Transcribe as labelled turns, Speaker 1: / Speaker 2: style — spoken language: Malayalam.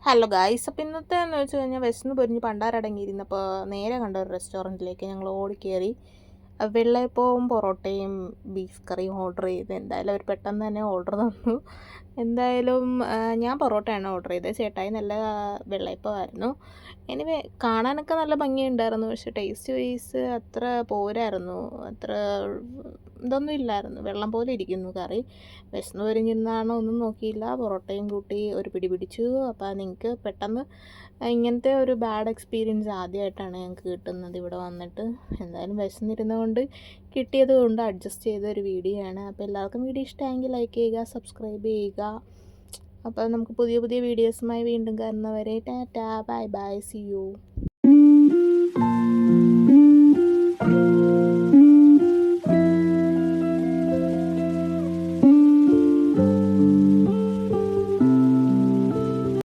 Speaker 1: ഹലോ ഗായ്സ്, അപ്പോൾ ഇന്നത്തെ എന്ന് വെച്ച് കഴിഞ്ഞാൽ വിശന്ന് പൊരിഞ്ഞ് പണ്ടാരടങ്ങിയിരുന്നപ്പോൾ നേരെ കണ്ട ഒരു റെസ്റ്റോറൻറ്റിലേക്ക് ഞങ്ങൾ ഓടിക്കയറി. വെള്ളയപ്പവും പൊറോട്ടയും ബീഫ് കറിയും ഓർഡർ ചെയ്ത്. എന്തായാലും അവർ പെട്ടെന്ന് തന്നെ ഓർഡർ തന്നു. എന്തായാലും ഞാൻ പൊറോട്ടയാണ് ഓർഡർ ചെയ്തത്. ചേട്ടായി നല്ല വെള്ളയപ്പമായിരുന്നു. എനിവേ കാണാനൊക്കെ നല്ല ഭംഗിയുണ്ടായിരുന്നു, പക്ഷേ ടേസ്റ്റ് വൈസ് അത്ര പോരായിരുന്നു. അത്ര ഇതൊന്നും ഇല്ലായിരുന്നു, വെള്ളം പോലെ ഇരിക്കുന്നു കറി. വിശന്ന് പൊരിഞ്ഞിരുന്നാണോ ഒന്നും നോക്കിയില്ല, പൊറോട്ടയും കൂട്ടി ഒരു പിടി പിടിച്ചു. അപ്പോൾ നിങ്ങൾക്ക് പെട്ടെന്ന് ഇങ്ങനത്തെ ഒരു ബാഡ് എക്സ്പീരിയൻസ് ആദ്യമായിട്ടാണ് ഞങ്ങൾക്ക് കിട്ടുന്നത് ഇവിടെ വന്നിട്ട്. എന്തായാലും വിശന്നിരുന്നതുകൊണ്ട് കിട്ടിയത് കൊണ്ട് അഡ്ജസ്റ്റ് ചെയ്ത ഒരു വീഡിയോ ആണ്. അപ്പോൾ എല്ലാവർക്കും വീഡിയോ ഇഷ്ടമായെങ്കിൽ ലൈക്ക് ചെയ്യുക, സബ്സ്ക്രൈബ് ചെയ്യുക. അപ്പോൾ നമുക്ക് പുതിയ പുതിയ വീഡിയോസുമായി വീണ്ടും കാണുന്നവരെ tata, bye bye, see U.